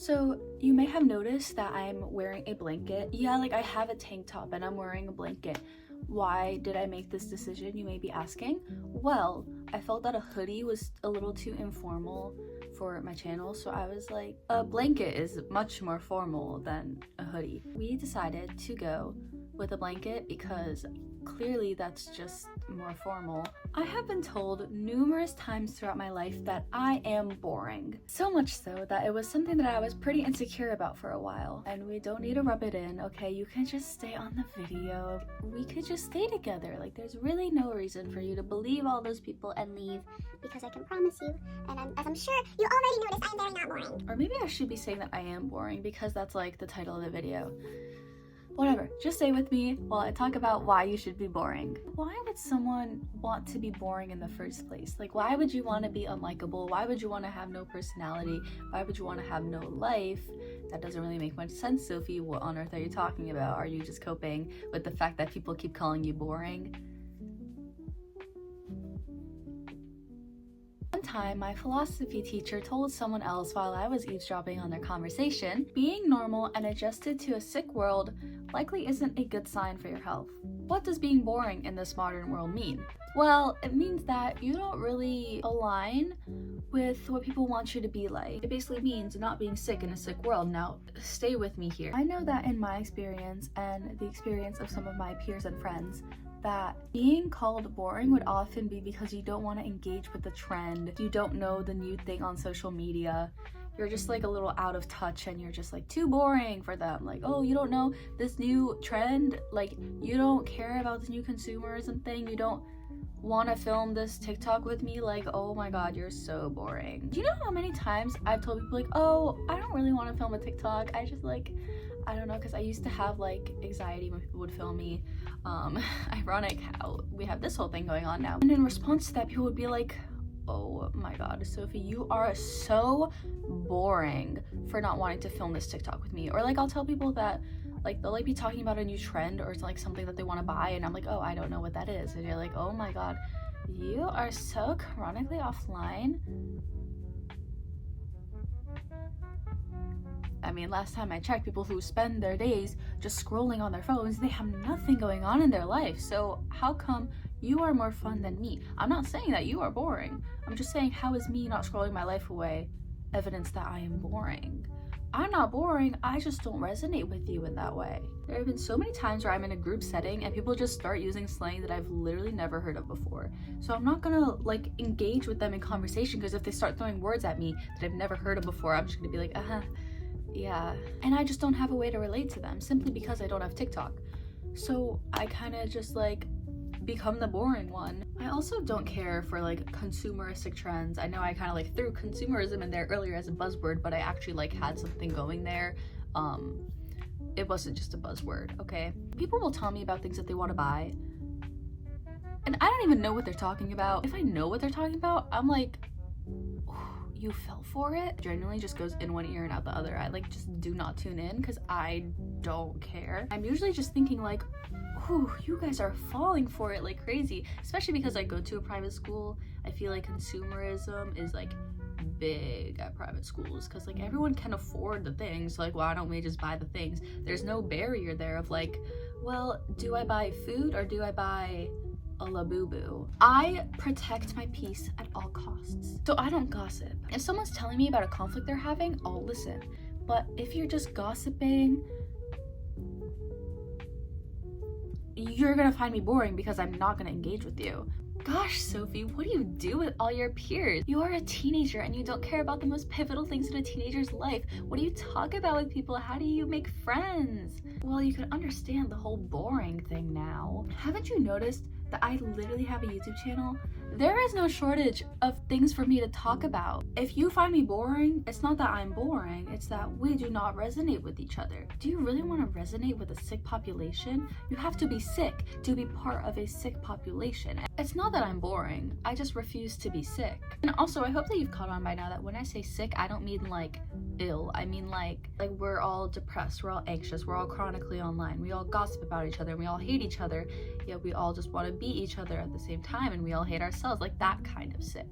So you may have noticed that I'm wearing a blanket. Yeah, like I have a tank top and I'm wearing a blanket. Why did I make this decision, you may be asking? Well, I felt that a hoodie was a little too informal for my channel, so I was like, a blanket is much more formal than a hoodie. We decided to go with a blanket because clearly that's just more formal. I have been told numerous times throughout my life that I am boring. So much so that it was something that I was pretty insecure about for a while. And we don't need to rub it in, okay? You can just stay on the video. We could just stay together. Like, there's really no reason for you to believe all those people and leave. Because I can promise you, and as I'm sure you already noticed, I'm very not boring. Or maybe I should be saying that I am boring because that's like the title of the video. Whatever, just stay with me while I talk about why you should be boring. Why would someone want to be boring in the first place? Like, why would you want to be unlikable? Why would you want to have no personality? Why would you want to have no life? That doesn't really make much sense, Sophie. What on earth are you talking about? Are you just coping with the fact that people keep calling you boring? One time, my philosophy teacher told someone else while I was eavesdropping on their conversation, being normal and adjusted to a sick world likely isn't a good sign for your health. What does being boring in this modern world mean? Well, it means that you don't really align with what people want you to be like. It basically means not being sick in a sick world. Now, stay with me here. I know that in my experience and the experience of some of my peers and friends, that being called boring would often be because you don't want to engage with the trend, you don't know the new thing on social media, you're just like a little out of touch and you're just like too boring for them. Like, oh, you don't know this new trend, like you don't care about the new consumerism thing, you don't want to film this TikTok with me, like, oh my god, you're so boring. Do you know how many times I've told people like, oh, I don't really want to film a TikTok, I just like, I don't know, because I used to have like anxiety when people would film me. Ironic how we have this whole thing going on now. And in response to that, people would be like, oh my god, Sophie, you are so boring for not wanting to film this TikTok with me. Or like I'll tell people that like they'll like be talking about a new trend or it's like something that they want to buy and I'm like, oh, I don't know what that is. And you're like, oh my god, you are so chronically offline. I mean, last time I checked, people who spend their days just scrolling on their phones, they have nothing going on in their life. So how come you are more fun than me? I'm not saying that you are boring. I'm just saying, how is me not scrolling my life away evidence that I am boring? I'm not boring, I just don't resonate with you in that way. There have been so many times where I'm in a group setting and people just start using slang that I've literally never heard of before. So I'm not gonna like engage with them in conversation because if they start throwing words at me that I've never heard of before, I'm just gonna be like, yeah. And I just don't have a way to relate to them simply because I don't have TikTok. So I kind of just like become the boring one. I also don't care for like consumeristic trends. I know I kind of like threw consumerism in there earlier as a buzzword, but I actually like had something going there. It wasn't just a buzzword, okay? People will tell me about things that they want to buy and I don't even know what they're talking about. If I know what they're talking about, I'm like, you fell for it? Genuinely just goes in one ear and out the other. I like just do not tune in because I don't care. I'm usually just thinking like, ooh, you guys are falling for it like crazy, especially because I go to a private school. I feel like consumerism is like big at private schools because like everyone can afford the things. So, like, why don't we just buy the things? There's no barrier there of like, well, do I buy food or do I buy a Labubu? I protect my peace at all costs. So I don't gossip. If someone's telling me about a conflict they're having, I'll listen. But if you're just gossiping, you're gonna find me boring because I'm not gonna engage with you. Gosh, Sophie, what do you do with all your peers? You are a teenager and you don't care about the most pivotal things in a teenager's life. What do you talk about with people? How do you make friends? Well, you can understand the whole boring thing now. Haven't you noticed that I literally have a YouTube channel? There is no shortage of things for me to talk about. If you find me boring, it's not that I'm boring, it's that we do not resonate with each other. Do you really want to resonate with a sick population? You have to be sick to be part of a sick population. It's not that I'm boring, I just refuse to be sick. And also, I hope that you've caught on by now that when I say sick, I don't mean like ill. I mean like we're all depressed, we're all anxious, we're all chronically online, we all gossip about each other, and we all hate each other, yet we all just want to beat each other at the same time, and we all hate ourselves, like that kind of sick.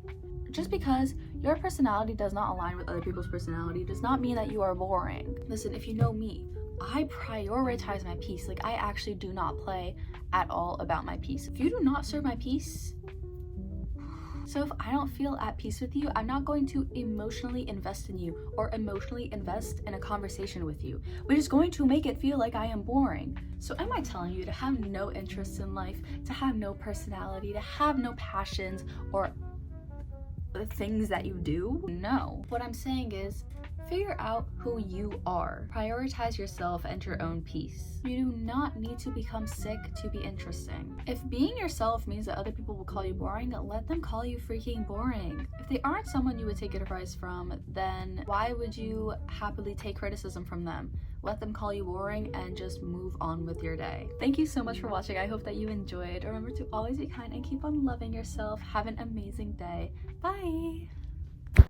Just because your personality does not align with other people's personality does not mean that you are boring. Listen, if you know me, I prioritize my peace. Like, I actually do not play at all about my peace. If you do not serve my peace, so if I don't feel at peace with you, I'm not going to emotionally invest in you or emotionally invest in a conversation with you, which is going to make it feel like I am boring. So am I telling you to have no interests in life, to have no personality, to have no passions or the things that you do? No. What I'm saying is, figure out who you are. Prioritize yourself and your own peace. You do not need to become sick to be interesting. If being yourself means that other people will call you boring, let them call you freaking boring. If they aren't someone you would take advice from, then why would you happily take criticism from them? Let them call you boring and just move on with your day. Thank you so much for watching. I hope that you enjoyed. Remember to always be kind and keep on loving yourself. Have an amazing day. Bye!